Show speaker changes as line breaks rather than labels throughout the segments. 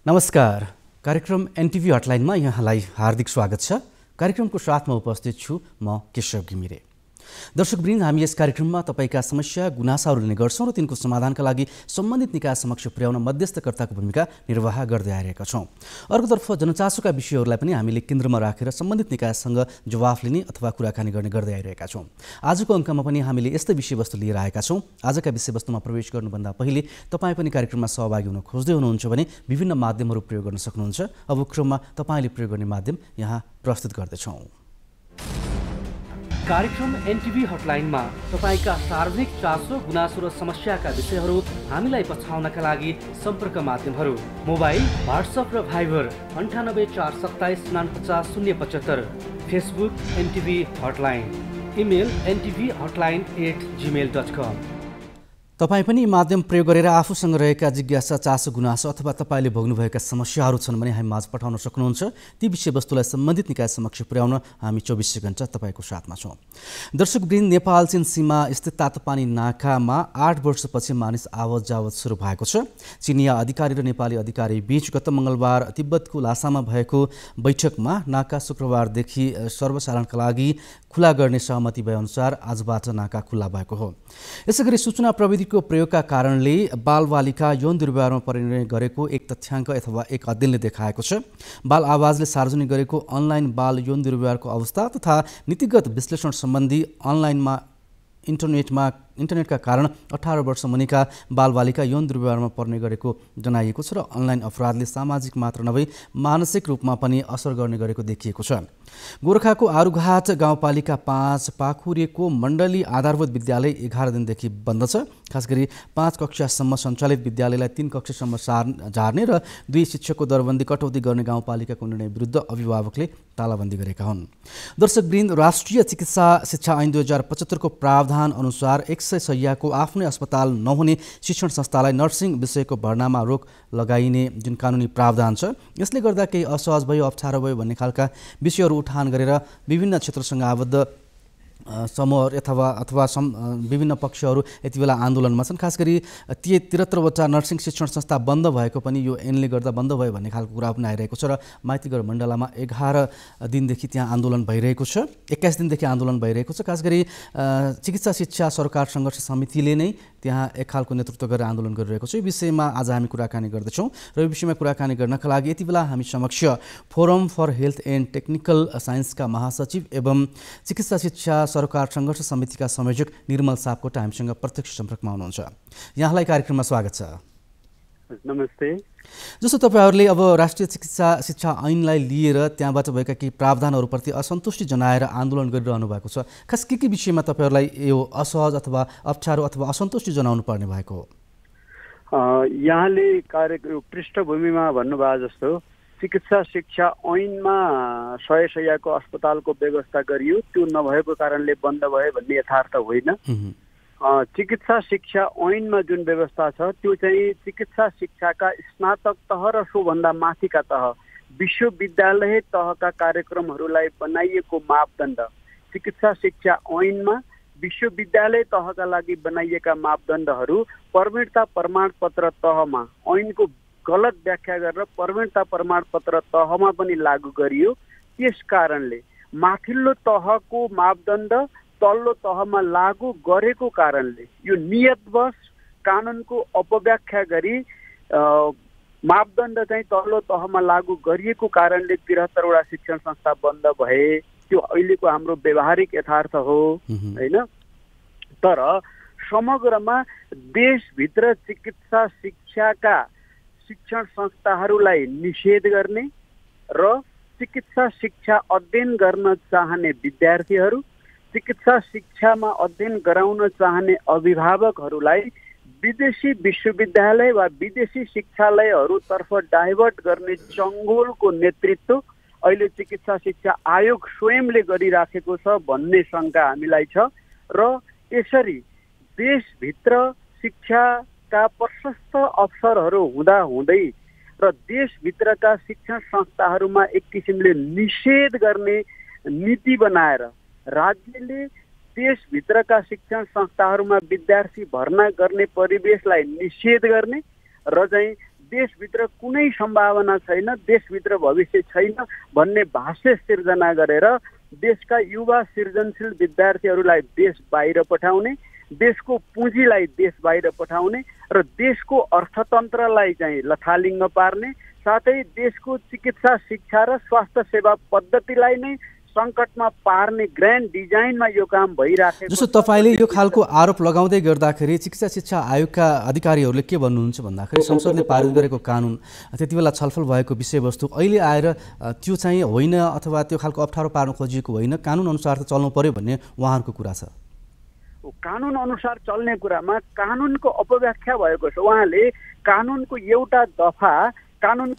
नमस्कार। कार्यक्रम एनटिभी हटलाइनमा यहाँलाई हार्दिक स्वागत छ। कार्यक्रमको साथमा उपस्थित छु म केशव घिमिरे। दर्शकवृन्द, हामी यस कार्यक्रममा तपाईका समस्या गुनासाहरू लिने गर्छौं र तिनको समाधानका लागि सम्बन्धित निकाय समक्ष पुर्याउन मध्यस्थकर्ताको भूमिका निर्वाह गर्दै आइरहेका छौं। अर्कोतर्फ जनचासोका विषयहरूलाई पनि हामीले केन्द्रमा राखेर सम्बन्धित निकायसँग जवाफ लिने अथवा कुराकानी गर्ने गर्दै आइरहेका छौं। आजको अङ्कमा पनि हामीले यस्तै विषयवस्तु लिएर आएका छौं। आजका विषयवस्तुमा प्रवेश गर्नुभन्दा पहिले तपाईँ पनि कार्यक्रममा सहभागी हुन खोज्दै हुनुहुन्छ भने विभिन्न माध्यमहरू प्रयोग गर्न सक्नुहुन्छ। अब क्रममा तपाईँले प्रयोग गर्ने माध्यम यहाँ प्रस्तुत गर्दैछौं। कार्यक्रम एनटिभी हटलाइनमा तपाईका सार्वजनिक चासो, गुनासो र समस्याका विषयहरू हामीलाई पछाउनका लागि सम्पर्क माध्यमहरू: मोबाइल, व्हाट्सएप र Viber 98 427 49 075, Facebook NTV hotline, email ntvhotline@gmail.com। तपाईँ पनि माध्यम प्रयोग गरेर आफूसँग रहेका जिज्ञासा, चासो, गुनासो अथवा तपाईँले भोग्नुभएका समस्याहरू छन् भने हामी माझ पठाउन सक्नुहुन्छ। ती विषयवस्तुलाई सम्बन्धित निकाय समक्ष पुर्याउन हामी 24 घण्टा तपाईँको साथमा छौँ। दर्शकवृन्द, नेपाल चीन सीमा स्थित तातोपानी नाकामा 8 वर्षपछि मानिस आवत जावत सुरु भएको छ। चिनिया अधिकारी र नेपाली अधिकारी बीच गत मङ्गलबार तिब्बतको लासामा भएको बैठकमा नाका शुक्रबारदेखि सर्वसाधारणका लागि खुला गर्ने सहमति भएअनुसार आजबाट नाका खुला भएको हो। यसैगरी सूचना प्रविधिको प्रयोगका कारणले बालबालिका यौन दुर्व्यवहारमा परिने गरेको एक तथ्याङ्क अथवा एक अध्ययनले देखाएको छ। बाल आवाजले सार्वजनिक गरेको अनलाइन बाल यौन दुर्व्यवहारको अवस्था तथा नीतिगत विश्लेषण सम्बन्धी इन्टरनेटका कारण 18 वर्ष मुनिका बालबालिका यौन दुर्व्यवहारमा पर्ने गरेको जनाइएको छ र अनलाइन अपराधले सामाजिक मात्र नभई मानसिक रूपमा पनि असर गर्ने गरेको देखिएको छ। गोरखाको आरुघाट गाउँपालिका 5 पाखुरेको मण्डली आधारभूत विद्यालय 11 दिनदेखि बन्द छ। खास गरी 5 कक्षासम्म सञ्चालित विद्यालयलाई 3 कक्षासम्म झार्ने र 2 शिक्षकको दरबन्दी कटौती गर्ने गाउँपालिकाको निर्णय विरुद्ध अभिभावकले तालाबन्दी गरेका हुन्। दर्शकवृन्द, राष्ट्रिय चिकित्सा शिक्षा ऐन 2075 को प्रावधान अनुसार 100 शय्याको आफ्नै अस्पताल नहुने शिक्षण संस्थालाई नर्सिङ विषयको भर्नामा रोक लगाइने जुन कानुनी प्रावधान छ, यसले गर्दा केही असहज भयो, अप्ठ्यारो भयो भन्ने खालका विषयहरू उठान गरेर विभिन्न क्षेत्रसँग आबद्ध समूह अथवा विभिन्न पक्षहरू यति बेला आन्दोलनमा छन्। खास गरी 73वटा नर्सिङ शिक्षण संस्था बन्द भएको पनि यो ऐनले गर्दा बन्द भयो भन्ने खालको कुरा पनि आइरहेको छ र माइतीगढ मण्डलामा 11 दिनदेखि त्यहाँ आन्दोलन भइरहेको छ। 21 दिनदेखि आन्दोलन भइरहेको छ। खास गरी चिकित्सा शिक्षा सरकार सङ्घर्ष समितिले नै त्यहाँ एक खालको नेतृत्व गरेर आन्दोलन गरिरहेको छ। यो विषयमा आज हामी कुराकानी गर्दैछौँ र यो विषयमा कुराकानी गर्नका लागि यति बेला हामी समक्ष forum for health and technical साइन्सका महासचिव एवं चिकित्सा शिक्षा सरकार सङ्घर्ष समितिका संयोजक निर्मल सापकोटा हामीसँग प्रत्यक्ष सम्पर्कमा हुनुहुन्छ। यहाँलाई कार्यक्रममा स्वागत छ।
नमस्ते।
जस्तो तपाईँहरूले अब राष्ट्रिय चिकित्सा शिक्षा ऐनलाई लिएर त्यहाँबाट भएका केही प्रावधानहरूप्रति असन्तुष्टि जनाएर आन्दोलन गरिरहनु भएको छ, खास के विषयमा तपाईँहरूलाई यो असहज अथवा अप्ठ्यारो अथवा असन्तुष्टि जनाउनु पर्ने भएको हो?
यहाँले पृष्ठभूमिमा भन्नुभयो जस्तो चिकित्सा शिक्षा ऐनमा 100 शय्याको अस्पतालको व्यवस्था गरियो, त्यो नभएको कारणले बन्द भयो भन्ने यथार्थ होइन। चिकित्सा शिक्षा ऐनमा जुन व्यवस्था छ त्यो चाहिँ चिकित्सा शिक्षाका स्नातक तह र सोभन्दा माथिका तह विश्वविद्यालय तहका कार्यक्रमहरूलाई बनाइएको मापदण्ड। चिकित्सा शिक्षा ऐनमा विश्वविद्यालय तहका लागि बनाइएका मापदण्डहरू प्रवीणता प्रमाणपत्र तहमा ऐनको गलत व्याख्या गरेर प्रवीणता प्रमाणपत्र तहमा पनि लागू गरियो। त्यस कारणले माथिल्लो तहको मापदण्ड तल्लो तहमा लागू गरेको कारणले यो नियतवश कानुनको अपव्याख्या गरी मापदण्ड चाहिँ तल्लो तहमा लागू गरिएको कारणले 73वटा शिक्षण संस्था बन्द भए। त्यो अहिलेको हाम्रो व्यवहारिक यथार्थ हो होइन। तर समग्रमा देशभित्र चिकित्सा शिक्षाका शिक्षण संस्थाहरूलाई निषेध गर्ने र चिकित्सा शिक्षा अध्ययन गर्न चाहने विद्यार्थीहरू, चिकित्सा शिक्षामा अध्ययन गराउन चाहने अभिभावकहरूलाई विदेशी विश्वविद्यालय वा विदेशी शिक्षालयहरूतर्फ डाइभर्ट गर्ने चङ्गोलको नेतृत्व अहिले चिकित्सा शिक्षा आयोग स्वयंले गरिराखेको छ भन्ने शङ्का हामीलाई छ। र यसरी देशभित्र शिक्षाका प्रशस्त अवसरहरू हुँदाहुँदै र देशभित्रका शिक्षण संस्थाहरूमा एक किसिमले निषेध गर्ने नीति बनाएर राज्यले देशभित्रका शिक्षण संस्थाहरूमा विद्यार्थी भर्ना गर्ने परिवेशलाई निषेध गर्ने र चाहिँ देशभित्र कुनै सम्भावना छैन, देशभित्र भविष्य छैन भन्ने भाष्य सिर्जना गरेर देशका युवा सृजनशील विद्यार्थीहरूलाई देश बाहिर पठाउने, देशको पुँजीलाई देश बाहिर पठाउने र देशको अर्थतन्त्रलाई चाहिँ लथालिङ्ग पार्ने, साथै देशको चिकित्सा शिक्षा र स्वास्थ्य सेवा पद्धतिलाई नै सङ्कटमा पार्ने ग्रान्ड डिजाइनमा यो काम भइराखेको।
जस्तो तपाईँले यो खालको आरोप लगाउँदै गर्दाखेरि चिकित्सा शिक्षा आयोगका अधिकारीहरूले के भन्नुहुन्छ भन्दाखेरि संसदले पारित गरेको कानुन, त्यति बेला छलफल भएको विषयवस्तु अहिले आएर त्यो चाहिँ होइन अथवा त्यो खालको अप्ठ्यारो पार्न खोजिएको होइन, कानुन अनुसार त चल्नु पर्यो भन्ने उहाँहरूको कुरा छ।
कानुन अनुसार चल्ने कुरामा कानुनको अपव्याख्या भएको छ। उहाँले कानुनको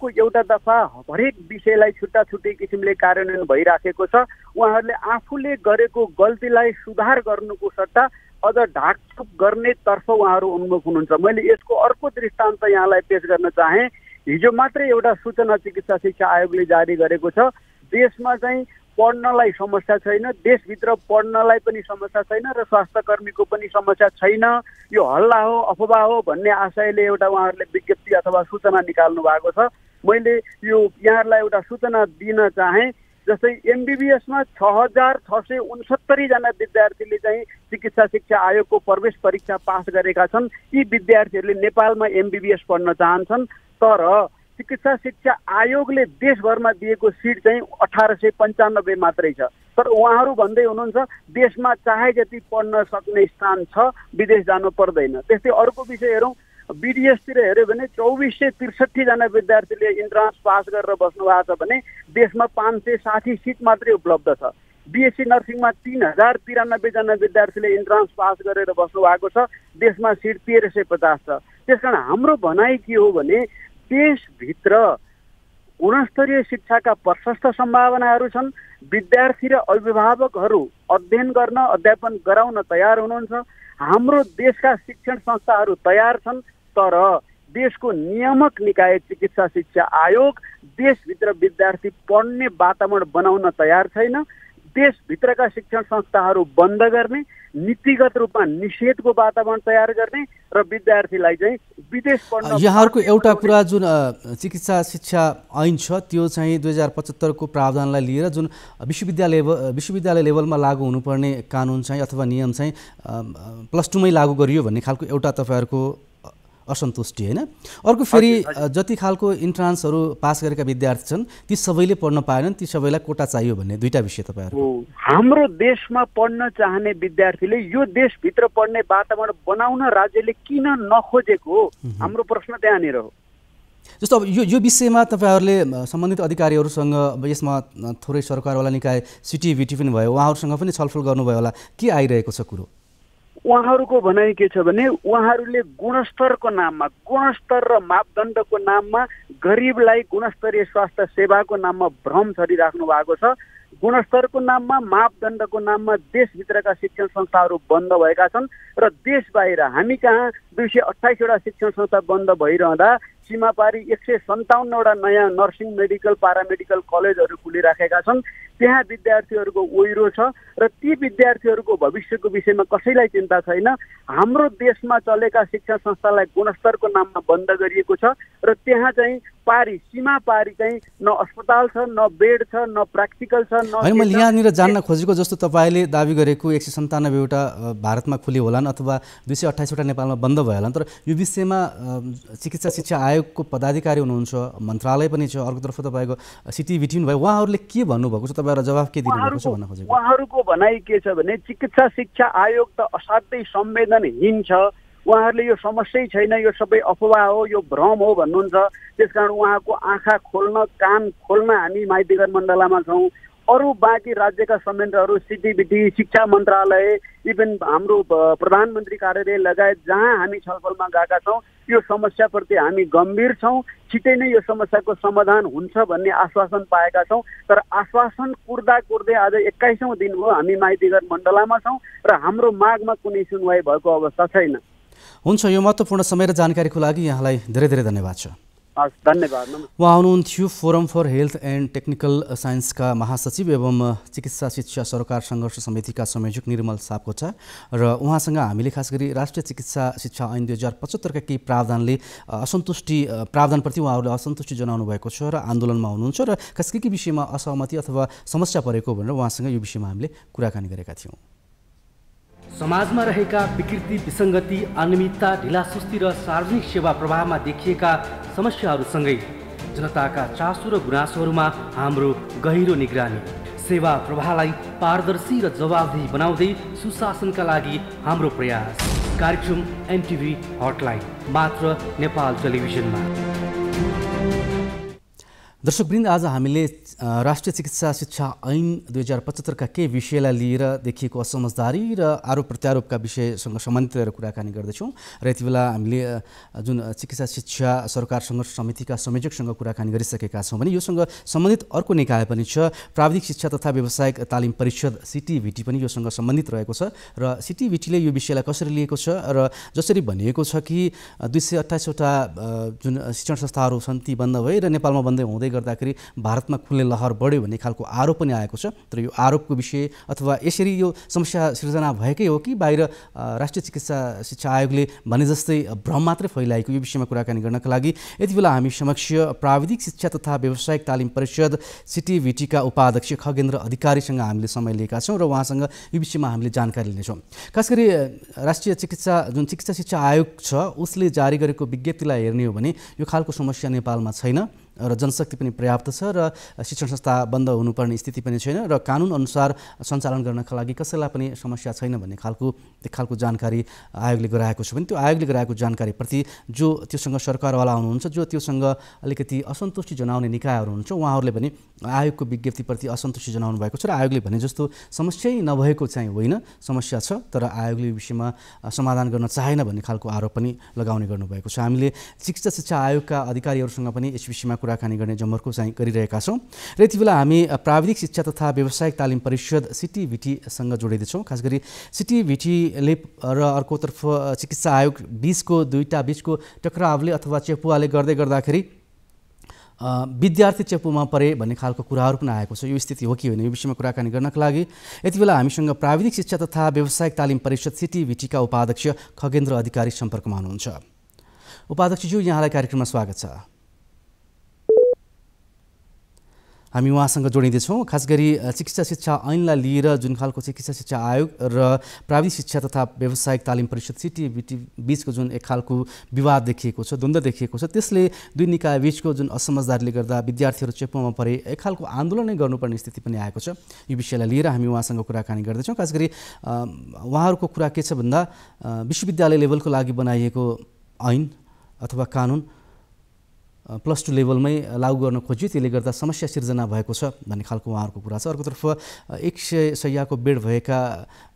एउटा दफा हरेक विषयलाई छुट्टा छुट्टै किसिमले कार्यान्वयन भइराखेको छ। उहाँहरूले आफूले गरेको गल्तीलाई सुधार गर्नुको सट्टा अझ ढाकछुप गर्नेतर्फ उहाँहरू उन्मुख हुनुहुन्छ। मैले यसको अर्को दृष्टान्त यहाँलाई पेश गर्न चाहे। हिजो मात्रै एउटा सूचना चिकित्सा शिक्षा आयोगले जारी गरेको छ, देशमा चाहिँ पढ्नलाई समस्या छैन, देशभित्र पढ्नलाई पनि समस्या छैन र स्वास्थ्य कर्मीको पनि समस्या छैन, यो हल्ला हो अफवाह हो भन्ने आशयले एउटा उहाँहरूले विज्ञप्ति अथवा सूचना निकाल्नु भएको छ। मैले यो यहाँहरूलाई एउटा सूचना दिन चाहे। जस्तै एमबिबिएसमा 6669 जना विद्यार्थीले चाहिँ चिकित्सा शिक्षा आयोगको प्रवेश परीक्षा पास गरेका छन्। यी विद्यार्थीहरूले नेपालमा एमबिबिएस पढ्न चाहन्छन्, तर चिकित्सा शिक्षा आयोगले देशभरमा दिएको सिट चाहिँ 1895 मात्रै छ। तर उहाँहरू भन्दै हुनुहुन्छ देशमा चाहे जति पढ्न सक्ने स्थान छ, विदेश जानु पर्दैन। त्यस्तै अर्को विषय हेरौँ, बिडिएसतिर हेऱ्यो भने 2463 जना विद्यार्थीले इन्ट्रान्स पास गरेर बस्नु भएको छ भने देशमा 560 सिट मात्रै उपलब्ध छ। बिएससी नर्सिङमा 3093 जना विद्यार्थीले इन्ट्रान्स पास गरेर बस्नु भएको छ, देशमा सिट 1350 छ। त्यसकारण हाम्रो भनाइ के हो भने देशभित्र गुणस्तरीय शिक्षाका प्रशस्त सम्भावनाहरू छन्। विद्यार्थी र अभिभावकहरू अध्ययन गर्न अध्यापन गराउन तयार हुनुहुन्छ। हाम्रो देशका शिक्षण संस्थाहरू तयार छन्, तर देशको नियामक निकाय चिकित्सा शिक्षा आयोग देशभित्र विद्यार्थी पढ्ने वातावरण बनाउन तयार छैन। देशभित्रका शिक्षण संस्थाहरू बन्द गर्ने, नीतिगत रूपमा निषेधको वातावरण तयार गर्ने र विद्यार्थीलाई चाहिँ विदेश पढ्न।
यहाँहरूको एउटा कुरा जुन चिकित्सा शिक्षा ऐन छ त्यो चाहिँ 2075 को प्रावधानलाई लिएर जुन विश्वविद्यालय लेभलमा लागू हुनुपर्ने कानुन चाहिँ अथवा नियम चाहिँ +2 मै लागू गरियो भन्ने खालको एउटा तपाईँहरूको असन्तुष्टि होइन। अर्को फेरि जति खालको इन्ट्रान्सहरू पास गरेका विद्यार्थी छन् ती सबैले पढ्न पाएनन्, ती सबैलाई कोटा चाहियो भन्ने दुईटा विषय तपाईँहरू।
हाम्रो देशमा पढ्न चाहने विद्यार्थीले यो देशभित्र पढ्ने वातावरण बनाउन राज्यले किन नखोजेको, हाम्रो प्रश्न त्यहाँनिर हो।
जस्तो अब यो विषयमा तपाईँहरूले सम्बन्धित अधिकारीहरूसँग यसमा थोरै सरकारवाला निकाय सिटिभिटी पनि भयो, उहाँहरूसँग पनि छलफल गर्नुभयो होला, के आइरहेको छ कुरो?
उहाँहरूको भनाइ के छ भने उहाँहरूले गुणस्तरको नाममा, गुणस्तर र मापदण्डको नाममा गरिबलाई गुणस्तरीय स्वास्थ्य सेवाको नाममा भ्रम छरिराख्नु भएको छ। गुणस्तरको नाममा, मापदण्डको नाममा देशभित्रका शिक्षण संस्थाहरू बन्द भएका छन् र देश बाहिर हामी कहाँ 228 वटा शिक्षण संस्था बन्द भइरहँदा सीमापारी 157 वटा नयाँ नर्सिङ, मेडिकल, पारामेडिकल कलेजहरू खुलिराखेका छन्। त्यहाँ विद्यार्थीहरूको ओइरो छ र ती विद्यार्थीहरूको भविष्यको विषयमा कसैलाई चिन्ता छैन। हाम्रो देशमा चलेका शिक्षण संस्थालाई गुणस्तरको नाममा बन्द गरिएको छ र त्यहाँ चाहिँ सीमा पारी चाहिँ न अस्पताल छ, न बेड छ, न प्र्याक्टिकल छ, न।
होइन, मैले यहाँनिर जान्न खोजेको जस्तो तपाईँले दाबी गरेको 197 वटा भारतमा खुल्यो होलान् अथवा 228 वटा नेपालमा बन्द भयो होला, तर यो विषयमा चिकित्सा शिक्षा आयोगको पदाधिकारी हुनुहुन्छ, मन्त्रालय पनि छ, अर्कोतर्फ तपाईँको सिटिभिटी पनि भयो, उहाँहरूले के भन्नुभएको छ, तपाईँहरू जवाफ के दिनुभएको छ भन्न खोजेको?
उहाँहरूको भनाइ के छ भने चिकित्सा शिक्षा आयोग त असाध्यै संवेदनहीन छ, उहाँहरूले यो समस्या छैन, यो सबै अफवाह हो, यो भ्रम हो भन्नुहुन्छ। त्यसकारण उहाँको आँखा खोल्न, कान खोल्न हामी माइतीघर मण्डलामा छौँ। अरू बाँकी राज्यका संयन्त्रहरू, सिटिभिटी, शिक्षा मन्त्रालय, इभन हाम्रो प्रधानमन्त्री कार्यालय लगायत जहाँ हामी छलफलमा गएका छौँ, यो समस्याप्रति हामी गम्भीर छौँ। छिटै नै यो समस्याको समाधान हुन्छ भन्ने आश्वासन पाएका छौँ, तर आश्वासन कुर्दा कुर्दै आज 21औं दिन हो हामी माइतीघर मण्डलामा छौँ र हाम्रो मागमा कुनै सुनवाई भएको अवस्था छैन।
हुन्छ, यो महत्त्वपूर्ण समय र जानकारीको लागि यहाँलाई धेरै धेरै धन्यवाद छ।
हस्, धन्यवाद, नमस्कार।
उहाँ हुनुहुन्थ्यो forum for health and technical साइन्सका महासचिव एवं चिकित्सा शिक्षा सरकार सङ्घर्ष समितिका संयोजक निर्मल सापकोटा र उहाँसँग हामीले खास गरी राष्ट्रिय चिकित्सा शिक्षा ऐन 2075 का केही प्रावधानप्रति उहाँहरूले असन्तुष्टि जनाउनु भएको छ र आन्दोलनमा हुनुहुन्छ र खास के विषयमा असहमति अथवा समस्या परेको भनेर उहाँसँग यो विषयमा हामीले कुराकानी गरेका थियौँ। समाजमा रहेका विकृति, विसङ्गति, अनियमितता, ढिलासुस्ती र सार्वजनिक सेवा प्रवाहमा देखिएका समस्याहरूसँगै जनताका चासो र गुनासोहरूमा हाम्रो गहिरो निगरानी, सेवा प्रवाहलाई पारदर्शी र जवाबदेही बनाउँदै सुशासनका लागि हाम्रो प्रयास। कार्यक्रम एमटिभी हटलाइन मात्र नेपाल टेलिभिजनमा। दर्शकवृन्द, आज हामीले राष्ट्रिय चिकित्सा शिक्षा ऐन 2075 का केही विषयलाई लिएर देखिएको असमझदारी र आरोप प्रत्यारोपका विषयसँग सम्बन्धित रहेर कुराकानी गर्दैछौँ र यति बेला हामीले जुन चिकित्सा शिक्षा सरकार सङ्घर्ष समितिका संयोजकसँग कुराकानी गरिसकेका छौँ भने योसँग सम्बन्धित अर्को निकाय पनि छ, प्राविधिक शिक्षा तथा व्यावसायिक तालिम परिषद CTVT पनि योसँग सम्बन्धित रहेको छ र CTVTले यो विषयलाई कसरी लिएको छ र जसरी भनिएको छ कि 228 वटा जुन शिक्षण संस्थाहरू छन् ती बन्द भए र नेपालमा बन्दै हुँदै गर्दाखेरि भारतमा खुल्ने लहर बढ्यो भन्ने खालको आरोप पनि आएको छ। तर यो आरोपको विषय अथवा यसरी यो समस्या सिर्जना भएकै हो कि बाहिर राष्ट्रिय चिकित्सा शिक्षा आयोगले भने जस्तै भ्रम मात्रै फैलाएको, यो विषयमा कुराकानी गर्नका लागि यति बेला हामी समक्ष प्राविधिक शिक्षा तथा व्यावसायिक तालिम परिषद CTVT का उपाध्यक्ष खगेन्द्र अधिकारीसँग हामीले समय लिएका छौँ र उहाँसँग यो विषयमा हामीले जानकारी लिनेछौँ। खास गरी राष्ट्रिय चिकित्सा शिक्षा आयोग छ उसले जारी गरेको विज्ञप्तिलाई हेर्ने हो भने यो खालको समस्या नेपालमा छैन र जनशक्ति पनि पर्याप्त छ र शिक्षण संस्था बन्द हुनुपर्ने स्थिति पनि छैन र कानुन अनुसार सञ्चालन गर्नका लागि कसैलाई पनि समस्या छैन भन्ने खालको जानकारी आयोगले गराएको छ भने त्यो आयोगले गराएको जानकारीप्रति जो त्योसँग सरकारवाला हुनुहुन्छ, जो त्योसँग अलिकति असन्तुष्टि जनाउने निकायहरू हुनुहुन्छ, उहाँहरूले पनि आयोगको विज्ञप्तिप्रति असन्तुष्टि जनाउनु भएको छ र आयोगले भने जस्तो समस्यै नभएको चाहिँ होइन, समस्या छ तर आयोगले यो विषयमा समाधान गर्न चाहेन भन्ने खालको आरोप पनि लगाउने गर्नुभएको छ। हामीले चिकित्सा शिक्षा आयोगका अधिकारीहरूसँग पनि यस विषयमा कुराकानी गर्ने जमर्को चाहिँ गरिरहेका छौँ र यति बेला हामी प्राविधिक शिक्षा तथा व्यावसायिक तालिम परिषद CTVTसँग जोडिँदैछौँ। खास गरी CTVTले र अर्कोतर्फ चिकित्सा आयोग दुईटा टक्रावले अथवा चेपुवाले गर्दाखेरि विद्यार्थी चेपुमा परे भन्ने खालको कुराहरू पनि आएको छ। यो स्थिति हो कि होइन, यो विषयमा कुराकानी गर्नका लागि यति बेला हामीसँग प्राविधिक शिक्षा तथा व्यावसायिक तालिम परिषद CTVT का उपाध्यक्ष खगेन्द्र अधिकारी सम्पर्कमा हुनुहुन्छ। उपाध्यक्षज्यू, यहाँलाई कार्यक्रममा स्वागत छ। हामी उहाँसँग जोडिँदैछौँ। खास गरी चिकित्सा शिक्षा ऐनलाई लिएर जुन खालको चिकित्सा शिक्षा आयोग र प्राविधिक शिक्षा तथा व्यावसायिक तालिम परिषद CTVT बीचको जुन एक खालको विवाद देखिएको छ, द्वन्द्व देखिएको छ, त्यसले दुई निकाय बीचको जुन असमझदारीले गर्दा विद्यार्थीहरू चेपुमा परे एक खालको आन्दोलनै गर्नुपर्ने स्थिति पनि आएको छ। यो विषयलाई लिएर हामी उहाँसँग कुराकानी गर्दैछौँ। खास गरी उहाँहरूको कुरा के छ भन्दा विश्वविद्यालय लेभलको लागि बनाइएको ऐन अथवा कानुन +2 लेभलमै लागू गर्न खोज्यो, त्यसले गर्दा समस्या सिर्जना भएको छ भन्ने खालको उहाँहरूको कुरा छ। अर्कोतर्फ 100 शय्याको बेड भएका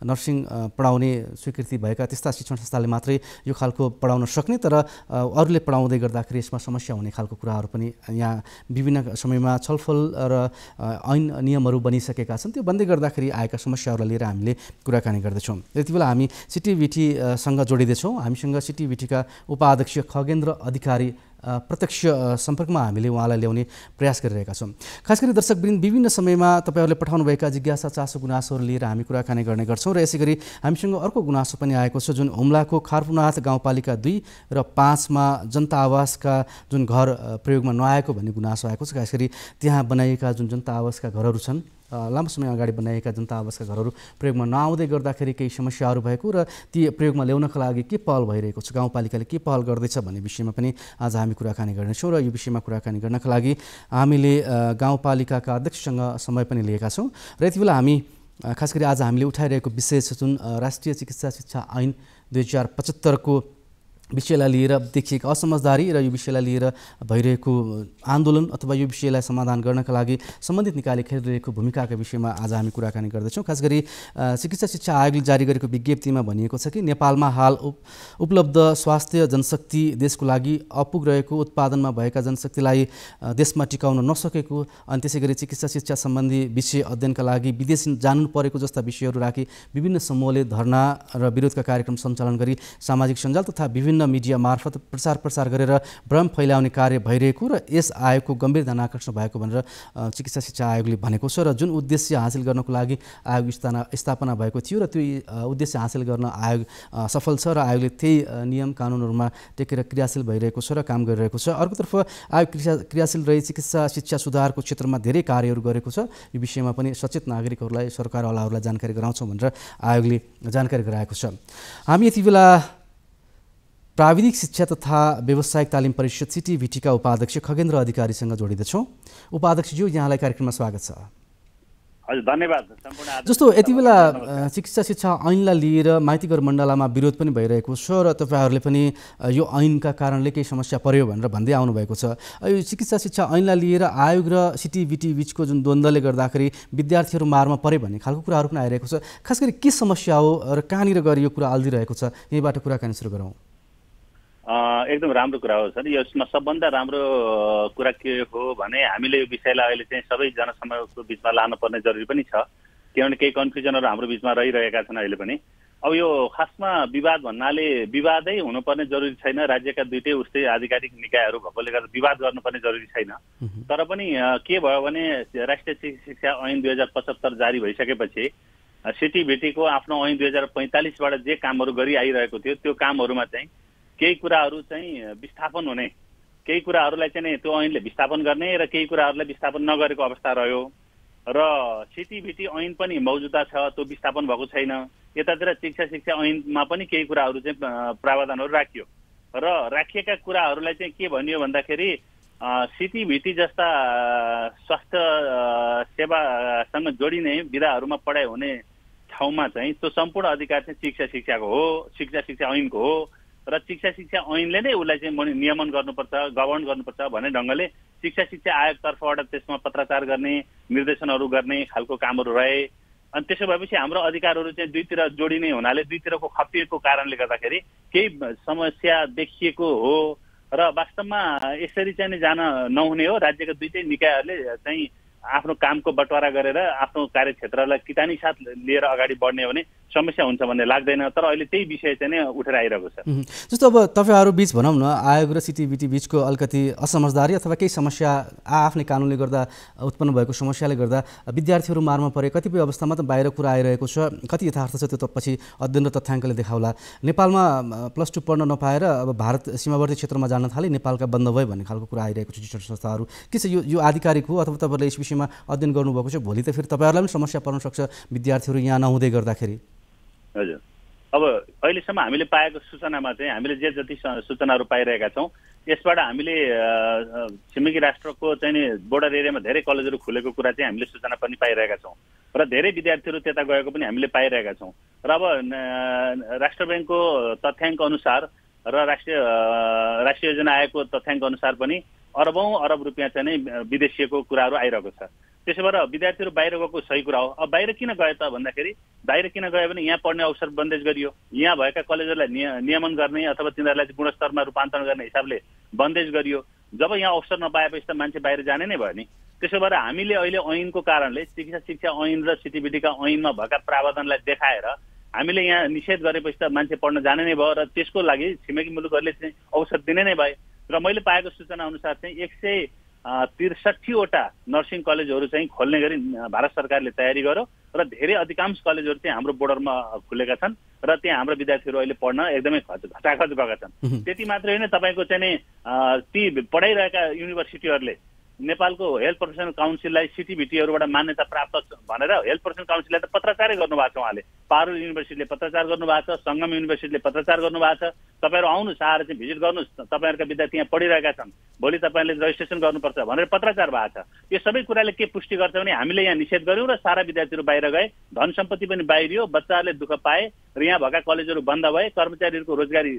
नर्सिङ पढाउने स्वीकृति भएका त्यस्ता शिक्षण संस्थाले मात्रै यो खालको पढाउन सक्ने, तर अरूले पढाउँदै गर्दाखेरि यसमा समस्या हुने खालको कुराहरू पनि यहाँ विभिन्न समयमा छलफल र ऐन नियमहरू बनिसकेका छन्। त्यो बन्दै गर्दाखेरि आएका समस्याहरूलाई लिएर हामीले कुराकानी गर्दैछौँ। यति बेला हामी CTVTसँग जोडिँदैछौँ। हामीसँग CTVT का उपाध्यक्ष खगेन्द्र अधिकारी प्रत्यक्ष सम्पर्कमा हामीले उहाँलाई ल्याउने प्रयास गरिरहेका छौँ। खास गरी दर्शकवृन्द, विभिन्न समयमा तपाईँहरूले पठाउनुभएका जिज्ञासा चासो गुनासोहरू लिएर हामी कुराकानी गर्ने गर्छौँ र यसै गरी हामीसँग अर्को गुनासो पनि आएको छ जुन हुम्लाको खारपुनाथ गाउँपालिका 2 र 5 मा जनता आवासका जुन घर प्रयोगमा नआएको भन्ने गुनासो आएको छ। खास गरी त्यहाँ बनाइएका जुन जनता आवासका घरहरू छन्, लामो समय अगाडि बनाएका जनता आवासका घरहरू प्रयोगमा नआउँदै गर्दाखेरि केही समस्याहरू भएको र ती प्रयोगमा ल्याउनका लागि के पहल भइरहेको छ, गाउँपालिकाले के पहल गर्दैछ भन्ने विषयमा पनि आज हामी कुराकानी गर्नेछौँ। र यो विषयमा कुराकानी गर्नका लागि हामीले गाउँपालिकाका अध्यक्षसँग समय पनि लिएका छौँ र यति बेला हामी खास गरी आज हामीले उठाइरहेको विषय छ जुन राष्ट्रिय चिकित्सा शिक्षा ऐन 2075 को विषयलाई लिएर देखिएका असमझदारी र यो विषयलाई लिएर भइरहेको आन्दोलन अथवा यो विषयलाई समाधान गर्नका लागि सम्बन्धित निकायले खेलिरहेको भूमिकाका विषयमा आज हामी कुराकानी गर्दैछौँ। खास गरी चिकित्सा शिक्षा आयोगले जारी गरेको विज्ञप्तिमा भनिएको छ कि नेपालमा हाल उपलब्ध स्वास्थ्य जनशक्ति देशको लागि अपुग रहेको, उत्पादनमा भएका जनशक्तिलाई देशमा टिकाउन नसकेको, अनि त्यसै गरी चिकित्सा शिक्षा सम्बन्धी विषय अध्ययनका लागि विदेश जानु परेको जस्ता विषयहरू राखी विभिन्न समूहले धरना र विरोधका कार्यक्रम सञ्चालन गरी सामाजिक सञ्जाल तथा विभिन्न विभिन्न मिडिया मार्फत प्रचार गरेर भ्रम फैलाउने कार्य भइरहेको र यस आयोगको गम्भीर ध्यान आकर्षण भएको भनेर चिकित्सा शिक्षा आयोगले भनेको छ र जुन उद्देश्य हासिल गर्नको लागि आयोग स्थापना भएको थियो र त्यो उद्देश्य हासिल गर्न आयोग सफल छ र आयोगले त्यही नियम कानुनहरूमा टेकेर क्रियाशील भइरहेको छ र काम गरिरहेको छ। अर्कोतर्फ आयोग क्रियाशील रही चिकित्सा शिक्षा सुधारको क्षेत्रमा धेरै कार्यहरू गरेको छ। यो विषयमा पनि सचेत नागरिकहरूलाई सरकारवालाहरूलाई जानकारी गराउँछौँ भनेर आयोगले जानकारी गराएको छ। हामी यति बेला प्राविधिक शिक्षा तथा व्यावसायिक तालिम परिषद सिटिभिटीका उपाध्यक्ष खगेन्द्र अधिकारीसँग जोडिँदैछौँ। उपाध्यक्षज्यू, यहाँलाई कार्यक्रममा स्वागत छ।
हजुर, धन्यवाद।
जस्तो यति बेला चिकित्सा शिक्षा ऐनलाई लिएर माइतीघर मण्डलामा विरोध पनि भइरहेको छ र तपाईँहरूले पनि यो ऐनका कारणले केही समस्या पर्यो भनेर भन्दै आउनुभएको छ। यो चिकित्सा शिक्षा ऐनलाई लिएर आयोग र सिटिभिटी बिचको जुन द्वन्द्वले गर्दाखेरि विद्यार्थीहरू मारमा परे भन्ने खालको कुराहरू पनि आइरहेको छ। खास गरी के समस्या हो र कहाँनिर गएर यो कुरा अल्झिरहेको छ, यहीबाट कुराकानी सुरु गरौँ।
एकदम राम्रो कुरा हो सर। यसमा सबभन्दा राम्रो कुरा के हो भने हामीले यो विषयलाई अहिले चाहिँ सबै जनसमूहको बिचमा लानुपर्ने जरुरी पनि छ, किनभने केही कन्फ्युजनहरू हाम्रो बिचमा रहिरहेका छन् अहिले पनि। अब यो खासमा विवाद भन्नाले विवादै हुनुपर्ने जरुरी छैन। राज्यका दुईटै उस्तै आधिकारिक निकायहरू भएकोले गर्दा विवाद गर्नुपर्ने जरुरी छैन। तर पनि के भयो भने राष्ट्रिय शिक्षा ऐन 2075 जारी भइसकेपछि सिटिभिटीको आफ्नो ऐन 2045बाट जे कामहरू गरि आइरहेको थियो त्यो कामहरूमा चाहिँ केही कुराहरू चाहिँ विस्थापन हुने, केही कुराहरूलाई चाहिँ त्यो ऐनले विस्थापन गर्ने र केही कुराहरूलाई विस्थापन नगरेको अवस्था रह्यो र सिटिभिटी ऐन पनि मौजुदा छ, त्यो विस्थापन भएको छैन। यतातिर चिकित्सा शिक्षा ऐनमा पनि केही कुराहरू चाहिँ प्रावधानहरू राखियो र राखिएका कुराहरूलाई चाहिँ के भनियो भन्दाखेरि सिटिभिटी जस्ता स्वास्थ्य सेवासँग जोडिने विधाहरूमा पढाइ हुने ठाउँमा चाहिँ त्यो सम्पूर्ण अधिकार चाहिँ चिकित्सा शिक्षाको हो, चिकित्सा शिक्षा ऐनको हो र चिकित्सा शिक्षा ऐनले नै उसलाई चाहिँ नियमन गर्नुपर्छ, गभर्न गर्नुपर्छ भन्ने ढङ्गले चिकित्सा शिक्षा आयोगतर्फबाट त्यसमा पत्राचार गर्ने, निर्देशनहरू गर्ने खालको कामहरू रहे। अनि त्यसो भएपछि हाम्रो अधिकारहरू चाहिँ दुईतिर जोडिने हुनाले दुईतिरको खप्पिएको कारणले गर्दाखेरि केही समस्या देखिएको हो र वास्तवमा यसरी चाहिँ जान नहुने हो। राज्यका दुईटै निकायहरूले चाहिँ आफ्नो कामको बटवारा गरेर आफ्नो कार्यक्षेत्रलाई किटानी साथ लिएर अगाडि बढ्ने हो भने समस्या हुन्छ भन्ने लाग्दैन। तर अहिले त्यही विषय चाहिँ नै उठेर आइरहेको छ।
जस्तो अब तपाईँहरू बिच भनौँ न, आयोग र सिटिभिटी बिचको अलिकति असमझदारी अथवा केही समस्या आफ्नै कानुनले गर्दा उत्पन्न भएको समस्याले गर्दा विद्यार्थीहरू मारमा परे, कतिपय अवस्थामा त बाहिर कुरा आइरहेको छ। कति यथार्थ छ त्यो त पछि अध्ययन र तथ्याङ्कले देखाउला। नेपालमा +2 पढ्न नपाएर अब भारत सीमावर्ती क्षेत्रमा जान थाले, नेपालका बन्द भयो भन्ने खालको कुरा आइरहेको छ शिक्षण संस्थाहरू। के छ यो आधिकारिक हो अथवा तपाईँहरूले यस विषयमा अध्ययन गर्नुभएको छ? भोलि त फेरि तपाईँहरूलाई पनि समस्या पर्न सक्छ विद्यार्थीहरू यहाँ नहुँदै गर्दाखेरि।
हजुर, अब अहिलेसम्म हामीले पाएको सूचनामा चाहिँ हामीले जे जति सूचनाहरू पाइरहेका छौँ यसबाट हामीले छिमेकी राष्ट्रको चाहिँ बोर्डर एरियामा धेरै कलेजहरू खुलेको कुरा चाहिँ हामीले सूचना पनि पाइरहेका छौँ र धेरै विद्यार्थीहरू त्यता गएको पनि हामीले पाइरहेका छौँ। र अब राष्ट्र ब्याङ्कको तथ्याङ्क अनुसार र राष्ट्रिय योजना आयोगको तथ्याङ्क अनुसार पनि अरबौं अरब रुपियाँ चाहिँ विदेशीको कुराहरू आइरहेको छ। त्यसो भएर विद्यार्थीहरू बाहिर गएको सही कुरा हो। अब बाहिर किन गए त भन्दाखेरि बाहिर किन गयो भने यहाँ पढ्ने अवसर बन्देज गरियो, यहाँ भएका कलेजहरूलाई नियमन गर्ने अथवा तिनीहरूलाई गुणस्तरमा रूपान्तरण गर्ने हिसाबले बन्देज गरियो। जब यहाँ अवसर नपाएपछि त मान्छे बाहिर जाने नै भयो नि। त्यसो भएर हामीले अहिले ऐनको कारणले चिकित्सा शिक्षा ऐन र सिटिभिटीका ऐनमा भएका प्रावधानलाई देखाएर हामीले यहाँ निषेध गरेपछि त मान्छे पढ्न जाने नै भयो र त्यसको लागि छिमेकी मुलुकहरूले चाहिँ अवसर दिने नै भए। र मैले पाएको सूचना अनुसार चाहिँ 163वटा नर्सिङ कलेजहरू चाहिँ खोल्ने गरी भारत सरकारले तयारी गर्यो र धेरै अधिकांश कलेजहरू चाहिँ हाम्रो बोर्डरमा खुलेका छन् र त्यहाँ हाम्रो विद्यार्थीहरू अहिले पढ्न एकदमै घटाखच गएका छन्। त्यति मात्रै होइन, तपाईँको चाहिँ ती पढाइरहेका युनिभर्सिटीहरूले नेपालको हेल्थ प्रोफेसनल काउन्सिललाई सिटिभिटीहरूबाट मान्यता प्राप्त भनेर हेल्थ प्रोफेसनल काउन्सिललाई त पत्राचारै गर्नुभएको छ। उहाँले पारुल युनिभर्सिटीले पत्राचार गर्नुभएको छ, सङ्गम युनिभर्सिटीले पत्राचार गर्नुभएको छ। तपाईँहरू आउनुहोस्, आएर चाहिँ भिजिट गर्नुहोस्, तपाईँहरूका विद्यार्थी यहाँ पढिरहेका छन्, भोलि तपाईँहरूले रजिस्ट्रेसन गर्नुपर्छ भनेर पत्राचार भएको छ। यो सबै कुराले के पुष्टि गर्छ भने हामीले यहाँ निषेध गऱ्यौँ र सारा विद्यार्थीहरू बाहिर गए, धन सम्पत्ति पनि बाहिरियो, बच्चाहरूले दुःख पाए र यहाँ भएका कलेजहरू बन्द भए, कर्मचारीहरूको रोजगारी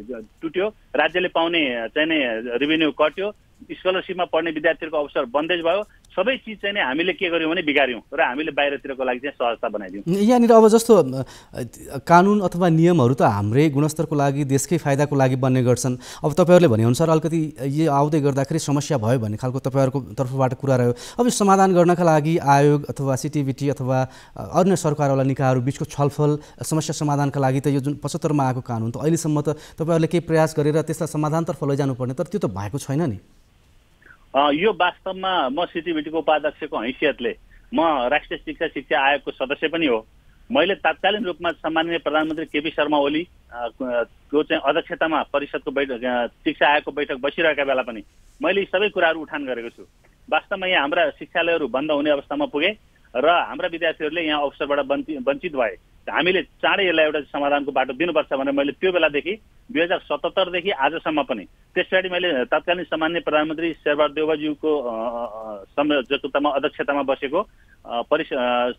टुट्यो, राज्यले पाउने चाहिँ रेभिन्यू कट्यो, स्कलरसिपमा पढ्ने विद्यार्थीहरूको अवसर बन्देज भयो, सबै चिज चाहिँ नि हामीले के गर्यौँ भने बिगार्यौँ र हामीले बाहिरतिरको लागि चाहिँ सहजता बनाइदियौँ।
यहाँनिर अब जस्तो कानुन अथवा नियमहरू त हाम्रै गुणस्तरको लागि देशकै फाइदाको लागि बन्ने गर्छन्। अब तपाईँहरूले भनेअनुसार अलिकति यो आउँदै गर्दाखेरि समस्या भयो भन्ने खालको तपाईँहरूको तर्फबाट कुरा रह्यो। अब यो समाधान गर्नका लागि आयोग अथवा सिटिभिटी अथवा अन्य सरकारवाला निकायहरू बिचको छलफल समस्या समाधानका लागि त यो जुन 75 मा आएको कानुन त अहिलेसम्म त तपाईँहरूले केही प्रयास गरेर त्यसलाई समाधानतर्फ लैजानुपर्ने, तर त्यो त भएको छैन नि।
यो वास्तवमा म सिटिभिटीको उपाध्यक्षको हैसियतले म राष्ट्रिय शिक्षा आयोगको सदस्य पनि हो। मैले तात्कालीन रूपमा सम्माननीय प्रधानमन्त्री केपी शर्मा ओली को चाहिँ अध्यक्षतामा परिषदको बैठक शिक्षा आयोगको बैठक बसिरहेका बेला पनि मैले यी सबै कुराहरू उठान गरेको छु। वास्तवमा यहाँ हाम्रा शिक्षालयहरू बन्द हुने अवस्थामा पुगे र हाम्रा विद्यार्थीहरूले यहाँ अवसरबाट वञ्चित भए। हामीले चाँडै यसलाई एउटा समाधानको बाटो दिनुपर्छ भनेर मैले त्यो बेलादेखि 2077 देखि आजसम्म पनि, त्यसपछि मैले तत्कालीन सामान्य प्रधानमन्त्री शेरबहादुर देउवाज्यूको संयोजकतामा अध्यक्षतामा बसेको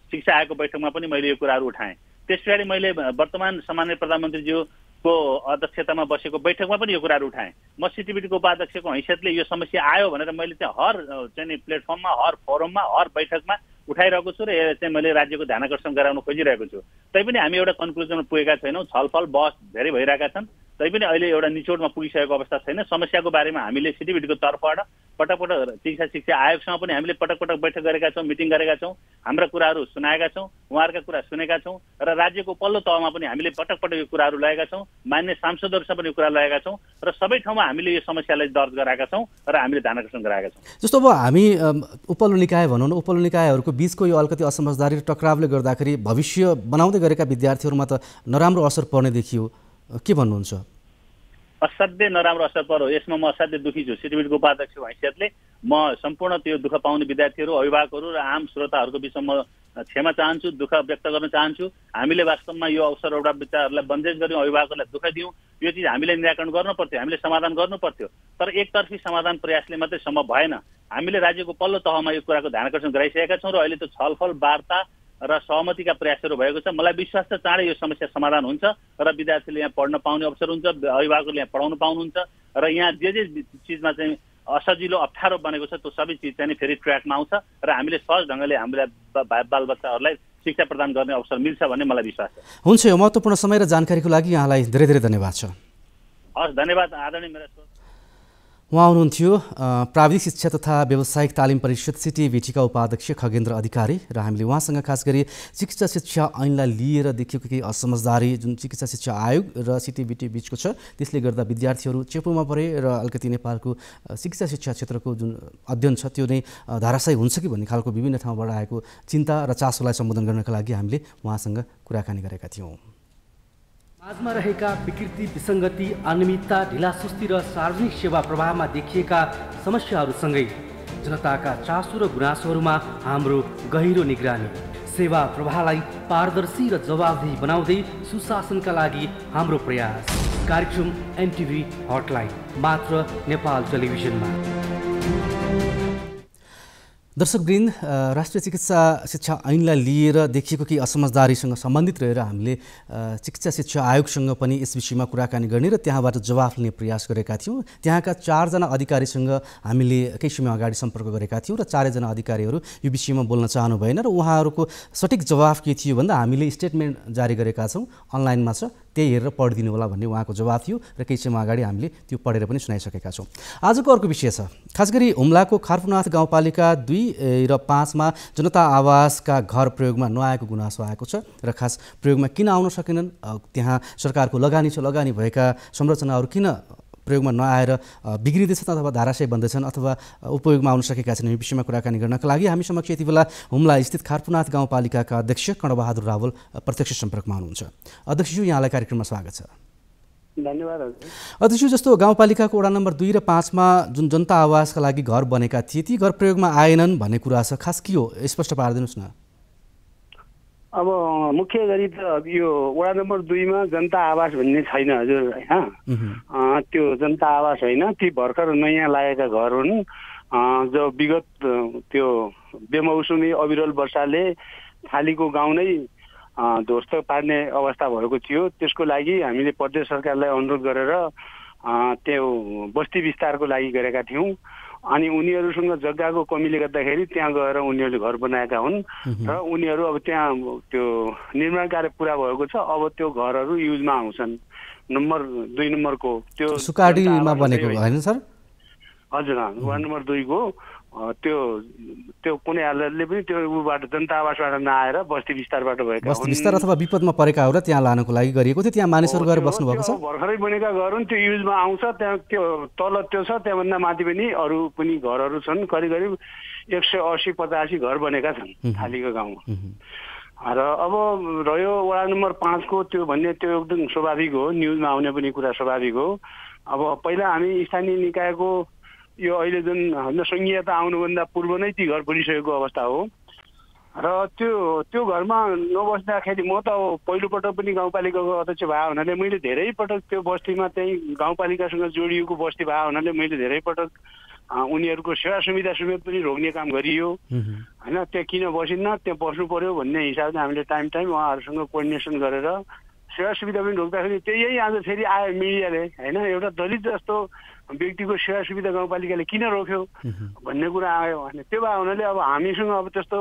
शिक्षा आयोगको बैठकमा पनि मैले यो कुराहरू उठाएँ। त्यसपछि मैले वर्तमान सामान्य प्रधानमन्त्रीज्यूको अध्यक्षतामा बसेको बैठकमा पनि यो कुराहरू उठाएँ। म सिटिभिटीको उपाध्यक्षको हैसियतले यो समस्या आयो भनेर मैले चाहिँ हर चाहिँ प्लेटफर्ममा, हर फोरममा, हर बैठकमा उठाइरहेको छु र यो चाहिँ मैले राज्यको ध्यानाकर्षण गराउन खोजिरहेको छु। तैपनि हामी एउटा कन्क्लुजनमा पुगेका छैनौँ। छलफल बहस धेरै भइरहेका छन्, तैपनि अहिले एउटा निचोडमा पुगिसकेको अवस्था छैन। समस्याको बारेमा हामीले सिटिभिटीको तर्फबाट पटक पटक शिक्षा आयोगसँग पनि हामीले पटक पटक बैठक गरेका छौँ, मिटिङ गरेका छौँ, हाम्रा कुराहरू सुनाएका छौँ, उहाँहरूका कुरा सुनेका छौँ र राज्यको पल्लो तहमा पनि हामीले पटक पटक यो कुराहरू लगेका छौँ। मान्य सांसदहरूसँग पनि यो कुरा लगेका छौँ र सबै ठाउँमा हामीले यो समस्यालाई दर्ज गराएका छौँ र हामीले ध्यानाकर्षण गराएका छौँ।
जस्तो अब हामी उपल्लो निकाय भनौँ न, उपल्लो निकायहरूको बिचको यो अलिकति असमझदारी र टक्रावले गर्दाखेरि भविष्य बनाउँदै गरेका विद्यार्थीहरूमा त नराम्रो असर पर्ने देखियो। के भन्नुहुन्छ?
असाध्यै नराम्रो असर पर्यो। यसमा म असाध्यै दुखी छु। सिटिभिटीको उपाध्यक्षको हैसियतले म सम्पूर्ण त्यो दुःख पाउने विद्यार्थीहरू, अभिभावकहरू र आम श्रोताहरूको बिचमा म क्षमा चाहन्छु, दुःख व्यक्त गर्न चाहन्छु। हामीले वास्तवमा यो अवसर एउटा विचारहरूलाई बन्देज गऱ्यौँ, अभिभावकहरूलाई दुःख दियौँ। यो चिज हामीले निराकरण गर्नु पर्थ्यो, हामीले समाधान गर्नु पर्थ्यो, तर एकतर्फी समाधान प्रयासले मात्रै सम्भव भएन। हामीले राज्यको पल्लो तहमा यो कुराको ध्यानाकर्षण गराइसकेका छौँ र अहिले त छलफल, वार्ता र सहमतिका प्रयासहरू भएको छ। मलाई विश्वास छ चाँडै यो समस्या समाधान हुन्छ र विद्यार्थीले यहाँ पढ्न पाउने अवसर हुन्छ, अभिभावकहरूले यहाँ पढाउन पाउनुहुन्छ र यहाँ जे चिजमा चाहिँ असजिलो अप्ठ्यारो बनेको छ त्यो सबै चिज चाहिँ फेरि ट्र्याकमा आउँछ र हामीले सहज ढङ्गले हामीलाई बालबच्चाहरूलाई शिक्षा प्रदान गर्ने अवसर मिल्छ भन्ने मलाई विश्वास छ।
हुन्छ, यो महत्त्वपूर्ण समय र जानकारीको लागि यहाँलाई धेरै धेरै धन्यवाद छ।
हस्, धन्यवाद आदरणीय मेरा।
उहाँ हुनुहुन्थ्यो प्राविधिक शिक्षा तथा व्यावसायिक तालिम परिषद सिटिभिटीका उपाध्यक्ष खगेन्द्र अधिकारी र हामीले उहाँसँग खास गरी शिक्षा ऐनलाई लिएर देखिएको केही असमझदारी जुन चिकित्सा शिक्षा आयोग र सिटिभिटी बिचको छ त्यसले गर्दा विद्यार्थीहरू चेपोमा परे र अलिकति नेपालको शिक्षा क्षेत्रको जुन अध्ययन छ त्यो नै धाराशायी हुन्छ कि भन्ने खालको विभिन्न ठाउँबाट आएको चिन्ता र चासोलाई सम्बोधन गर्नका लागि हामीले उहाँसँग कुराकानी गरेका थियौँ।
समाजमा रहेका विकृति, विसङ्गति, अनियमितता, ढिलासुस्ती र सार्वजनिक सेवा प्रवाहमा देखिएका समस्याहरूसँगै जनताका चासो र गुनासोहरूमा हाम्रो गहिरो निगरानी, सेवा प्रवाहलाई पारदर्शी र जवाबदेही बनाउँदै सुशासनका लागि हाम्रो प्रयास। कार्यक्रम एनटिभी हटलाइन मात्र नेपाल टेलिभिजनमा।
दर्शकवृन्द, राष्ट्रिय चिकित्सा शिक्षा ऐनलाई लिएर देखिएको केही असमझदारीसँग सम्बन्धित रहेर हामीले चिकित्सा शिक्षा आयोगसँग पनि यस विषयमा कुराकानी गर्ने र त्यहाँबाट जवाफ लिने प्रयास गरेका थियौँ। त्यहाँका 4 जना अधिकारीसँग हामीले केही समय अगाडि सम्पर्क गरेका थियौँ र 4 जना अधिकारीहरू यो विषयमा बोल्न चाहनु भएन र उहाँहरूको सठिक जवाफ के थियो भन्दा हामीले स्टेटमेन्ट जारी गरेका छौँ, अनलाइनमा छ, त्यही हेरेर पढिदिनु होला भन्ने उहाँको जवाफ थियो र केही समय अगाडि हामीले त्यो पढेर पनि सुनाइसकेका छौँ। आजको अर्को विषय छ, खास गरी हुम्लाको खारपुनाथ गाउँपालिका 2 र 5 मा जनता आवासका घर प्रयोगमा नआएको गुनासो आएको छ र खास प्रयोगमा किन आउन सकेनन्, त्यहाँ सरकारको लगानी छ, लगानी भएका संरचनाहरू किन प्रयोगमा नआएर बिग्रिँदैछन् अथवा धाराशय बन्दैछन् अथवा उपयोगमा आउन सकेका छन्, यो विषयमा कुराकानी गर्नका लागि हामी समक्ष यति बेला हुम्ला स्थित खारपुनाथ गाउँपालिकाका अध्यक्ष कर्णबहादुर रावल प्रत्यक्ष सम्पर्कमा हुनुहुन्छ। अध्यक्षज्यू, यहाँलाई कार्यक्रममा स्वागत छ।
धन्यवाद।
अध्यक्ष, जस्तो गाउँपालिकाको वडा नम्बर 2 र 5 मा जुन जनता आवासका लागि घर बनेका थिए ती घर प्रयोगमा आएनन् भन्ने कुरा छ, खास के हो स्पष्ट पारिदिनुहोस् न।
अब मुख्य गरी त यो वडा नम्बर 2 मा जनता आवास भन्ने छैन हजुर, होइन, त्यो जनता आवास होइन, ती भर्खर नयाँ लागेका घर हुन् जो विगत त्यो बेमौसमी अविरल वर्षाले थालीको गाउँ नै ध्वस्त पार्ने अवस्था भएको थियो। त्यसको लागि हामीले प्रदेश सरकारलाई अनुरोध गरेर त्यो बस्ती विस्तारको लागि गरेका थियौँ।
अनि उनीहरूसँग जग्गाको कमीले गर्दाखेरि त्यहाँ गएर उनीहरूले घर बनाएका हुन् र उनीहरू अब त्यहाँ त्यो निर्माण कार्य पुरा भएको छ। अब त्यो घरहरू युजमा आउँछन्। नम्बर 2 नम्बरको त्यो
सुकाडीमा बनेको हैन सर?
हजुर, वार्ड नम्बर 2 को त्यो कुनै हालतले पनि त्यो उबाट जनता आवासबाट नआएर बस्ती विस्तारबाट भएका
बस्ती विस्तार अथवा विपदमा परेकाहरू त्यहाँ लानको लागि गरिएको थियो। त्यहाँ मानिसहरू गएर बस्नु भएको छ।
भर्खरै बनेका घर हुन्, त्यो युजमा आउँछ। त्यहाँ त्यो तल त्यो छ, त्यहाँभन्दा माथि पनि अरू पनि घरहरू छन्। करिब करिब 180-85 घर बनेका छन् थालीको गाउँमा। र अब रह्यो वडा नम्बर 5 को त्यो भन्ने त्यो एकदम स्वाभाविक हो, न्युजमा आउने पनि कुरा स्वाभाविक हो। अब पहिला हामी स्थानीय निकायको यो अहिले जुन हाम्रो संघीयता आउनुभन्दा पूर्व नै ती घर बनिसकेको अवस्था हो र त्यो घरमा नबस्दाखेरि म त पहिलोपटक पनि गाउँपालिकाको अध्यक्ष भए हुनाले मैले धेरै पटक त्यो बस्तीमा चाहिँ गाउँपालिकासँग जोडिएको बस्ती भए हुनाले मैले धेरै पटक उनीहरूको सेवा सुविधा समेत पनि रोक्ने काम गरियो हैन। त्यहाँ किन बसिन्न, त्यहाँ बस्नु पर्यो भन्ने हिसाबले हामीले टाइम उहाँहरूसँग कोअर्डिनेसन गरेर सेवा सुविधा पनि रोक्दाखेरि त्यही आज फेरि आयो मिडियाले हैन, एउटा दलित जस्तो व्यक्तिको सेवा सुविधा गाउँपालिकाले किन रोक्यो भन्ने कुरा आयो। अनि त्यो भए हुनाले अब हामीसँग अब त्यस्तो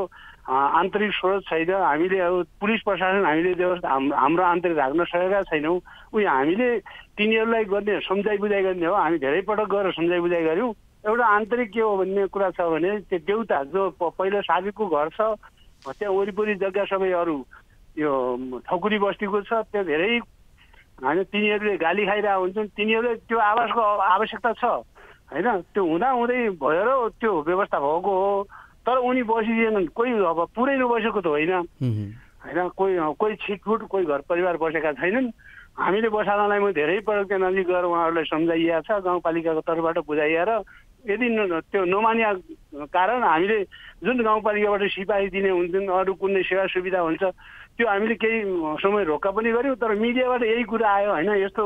आन्तरिक स्रोत छैन। हामीले अब पुलिस प्रशासन हामीले व्यवस्था हाम्रो आन्तरिक राख्न सकेका छैनौँ। हामीले तिनीहरूलाई गर्ने सम्झाइ बुझाइ गर्ने हो। हामी धेरै पटक गएर सम्झाइ बुझाइ गऱ्यौँ। एउटा आन्तरिक के हो भन्ने कुरा छ भने त्यो देउता जो पहिलो साबिकको घर छ, त्यहाँ वरिपरि जग्गा सबै अरू यो ठकुरी बस्तीको छ, त्यहाँ धेरै होइन तिनीहरूले गाली खाइरहेको हुन्छन्। तिनीहरूले त्यो आवासको आवश्यकता छ होइन, त्यो हुँदै भयो र त्यो व्यवस्था भएको हो। तर उनी बसिदिएनन्। कोही अब पुरै नबसेको त होइन होइन, कोही छिटफुट कोही घर परिवार बसेका छैनन्। हामीले बसाल्नलाई म धेरै पटक त्यहाँ नजिक गएर उहाँहरूलाई सम्झाइएको छ, गाउँपालिकाको तर्फबाट बुझाइएर। यदि त्यो नमानिया कारण हामीले जुन गाउँपालिकाबाट सिपाही दिने हुन्छन्, अरू कुनै सेवा सुविधा हुन्छ, त्यो हामीले केही समय रोक्का पनि गऱ्यौँ। तर मिडियाबाट यही कुरा आयो होइन, यस्तो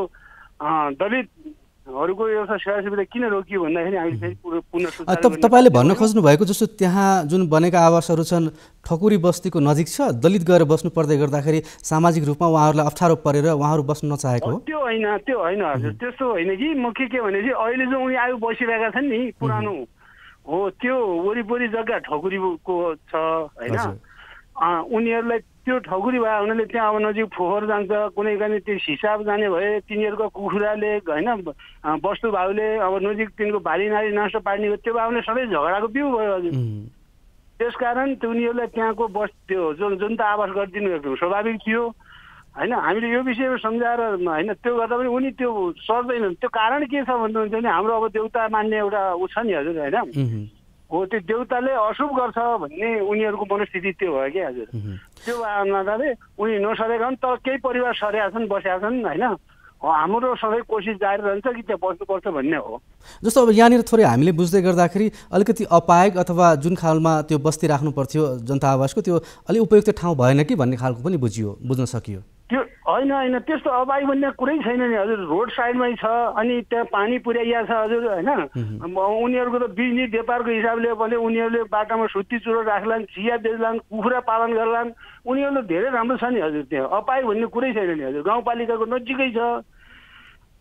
दलितहरूको एउटा सेवा सुविधा किन रोकियो भन्दाखेरि हामीले फेरि पुनः
तपाईँले भन्न खोज्नु भएको जस्तो त्यहाँ जुन बनेका आवासहरू छन् ठकुरी बस्तीको नजिक छ, दलित गएर बस्नु पर्दै गर्दाखेरि सामाजिक रूपमा उहाँहरूलाई अप्ठ्यारो परेर उहाँहरू बस्न नचाहेको हो?
त्यो होइन हजुर, त्यस्तो होइन कि म के भनेपछि अहिले जो उनी आयो बसिरहेका छन् नि पुरानो हो, त्यो वरिपरि जग्गा ठकुरीको छ होइन। उनीहरूलाई त्यो ठकुरी भए हुनाले त्यहाँ अब नजिक फोहोर जान्छ, कुनै काहीँ त्यो हिसाब जाने भए तिनीहरूको कुखुराले होइन वस्तु भाउले अब नजिक तिनीहरूको बारीनारी नष्ट पार्ने त्यो भावले सबै झगडाको बिउ भयो हजुर। त्यसकारण त्यो उनीहरूलाई त्यहाँको त्यो जुन जनता आवास गरिदिनु एकदम स्वाभाविक थियो होइन। हामीले यो विषयमा सम्झाएर होइन त्यो गर्दा पनि उनी त्यो सर्दैनन्। त्यो कारण के छ भन्नुहुन्छ भने हाम्रो अब देउता मान्ने एउटा ऊ छ नि हजुर होइन, हो त्यो देउताले अशुभ गर्छ भन्ने उनीहरूको मनस्थिति त्यो भयो क्या हजुर। त्यो हुनाले उनी नसरेका हुन्, तर केही परिवार सरेका छन्, बसेका छन् होइन। हाम्रो सबै कोसिस जारी रहन्छ कि त्यहाँ बस्नुपर्छ भन्ने हो।
जस्तो अब यहाँनिर थोरै हामीले बुझ्दै गर्दाखेरि अलिकति अपायक अथवा जुन खालमा त्यो बस्ती राख्नु पर्थ्यो जनता आवासको त्यो अलि उपयुक्त ठाउँ भएन कि भन्ने खालको पनि बुझ्न सकियो।
त्यो होइन त्यस्तो अपाय भन्ने कुरै छैन नि हजुर। रोड साइडमै छ, अनि त्यहाँ पानी पुर्याइया छ हजुर होइन। उनीहरूको त बिजनेस व्यापारको हिसाबले भने उनीहरूले बाटामा सुत्ती चुरो राख्लान्, चिया बेच्लान्, कुखुरा पालन गर्लान्। उनीहरू धेरै राम्रो छ नि हजुर। त्यहाँ अपाय भन्ने कुरै छैन नि हजुर, गाउँपालिकाको नजिकै छ।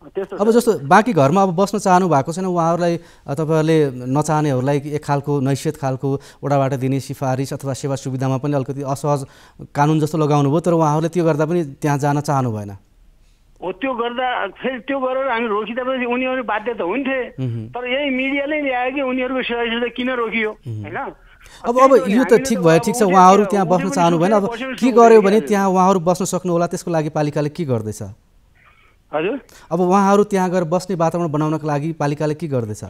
अब जस्तो बाँकी घरमा अब बस्न चाहनु भएको छैन उहाँहरूलाई, तपाईँहरूले नचाहनेहरूलाई एक खालको नैसियत खालको वडाबाट दिने सिफारिस अथवा सेवा सुविधामा पनि अलिकति असहज कानुन जस्तो लगाउनु भयो, तर उहाँहरूले त्यो गर्दा पनि त्यहाँ जान चाहनु भएन
हो। त्यो गर्दा फेरि त्यो गरेर हामी रोकिँदा पनि उनीहरू बाध्य त हुन्थे, तर यही मिडियाले ल्यायो कि उनीहरूको सेवा सुविधा किन रोकियो होइन।
अब यो त ठिक भयो, ठिक छ, उहाँहरू त्यहाँ बस्न चाहनु भएन। अब के गर्यो भने त्यहाँ उहाँहरू बस्न सक्नु होला, त्यसको लागि पालिकाले के गर्दैछ
हजुर?
अब उहाँहरू त्यहाँ गएर बस्ने वातावरण बनाउनको लागि पालिकाले के गर्दैछ?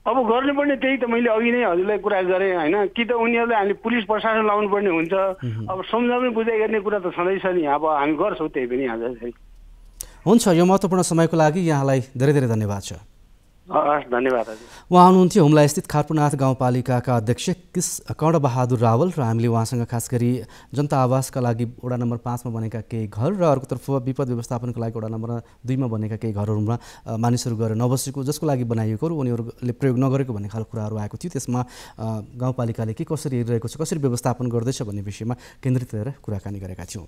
अब गर्नुपर्ने त्यही त मैले अघि नै हजुरलाई कुरा गरेँ होइन, कि त उनीहरूले हामी पुलिस प्रशासन लाउनु पर्ने हुन्छ। अब सम्झाउने बुझाइ गर्ने कुरा त छँदैछ नि, अब हामी गर्छौँ त्यही पनि आज।
हुन्छ, यो महत्त्वपूर्ण समयको लागि यहाँलाई धेरै धेरै धन्यवाद छ।
धन्यवाद।
उहाँ हुनुहुन्थ्यो हुम्ला स्थित खारपुनाथ गाउँपालिकाका अध्यक्ष कर्णबहादुर रावल र हामीले उहाँसँग खास गरी जनता आवासका लागि वडा नम्बर 5 मा बनेका केही घर र अर्कोतर्फ विपद व्यवस्थापनको लागि वडा नम्बर 2 मा बनेका केही घरहरूमा मानिसहरू गएर नबसेको, जसको लागि बनाइएको र उनीहरूले प्रयोग नगरेको भन्ने खालको कुराहरू आएको थियो। त्यसमा गाउँपालिकाले के कसरी हेरिरहेको छ, कसरी व्यवस्थापन गर्दैछ भन्ने विषयमा केन्द्रित रहेर कुराकानी गरेका थियौँ।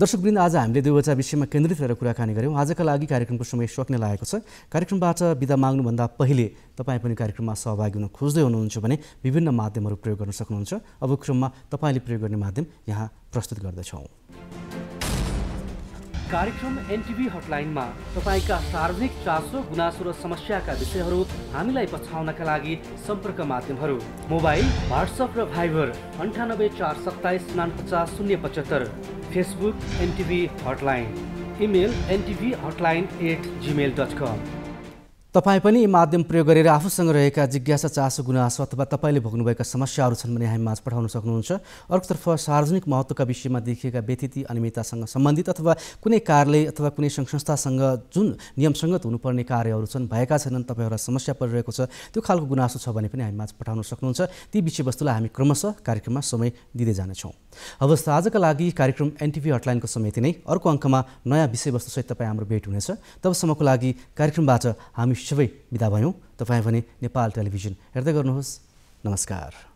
दर्शकवृन्द, आज हामीले दुईवटा विषयमा केन्द्रित रहेर कुराकानी गऱ्यौँ। आजका लागि कार्यक्रमको समय सकिने लागेको छ। कार्यक्रमबाट बिदा माग्नुभन्दा पहिले तपाईँ पनि कार्यक्रममा सहभागी हुन खोज्दै हुनुहुन्छ भने विभिन्न माध्यमहरू प्रयोग गर्न सक्नुहुन्छ। अब क्रममा तपाईँले प्रयोग गर्ने माध्यम यहाँ प्रस्तुत गर्दछौँ।
कार्यक्रम एनटिभी हटलाइनमा तपाईँका सार्वजनिक चासो, गुनासो र समस्याका विषयहरू हामीलाई पछाउनका लागि सम्पर्क माध्यमहरू: मोबाइल, व्हाट्सएप र Viber 98 427 49 075, Facebook NTV hotline, email ntvhotline@gmail.com।
तपाईँ पनि यी माध्यम प्रयोग गरेर आफूसँग रहेका जिज्ञासा, चासो, गुनासो अथवा तपाईँले भोग्नुभएका समस्याहरू छन् भने हामी माझ पठाउन सक्नुहुन्छ। अर्कोतर्फ सार्वजनिक महत्त्वका विषयमा देखिएका व्यतिथि अनियमिततासँग सम्बन्धित अथवा कुनै कार्यालय अथवा कुनै सङ्घ-संस्थासँग जुन नियमसङ्गत हुनुपर्ने कार्यहरू छन्, भएका छैनन्, तपाईँहरूलाई समस्या परिरहेको छ, त्यो खालको गुनासो छ भने पनि हामी माझ पठाउन सक्नुहुन्छ। ती विषयवस्तुलाई हामी क्रमशः कार्यक्रममा समय दिँदै जानेछौँ। हवस्, आजका लागि कार्यक्रम एनटिभी हटलाइनको समय यति नै। अर्को अङ्कमा नयाँ विषयवस्तुसहित तपाईँ हाम्रो भेट हुनेछ। तबसम्मको लागि कार्यक्रमबाट हामी सबै बिदा भयौँ। तपाईँ भने नेपाल टेलिभिजन हेर्दै गर्नुहोस्। नमस्कार।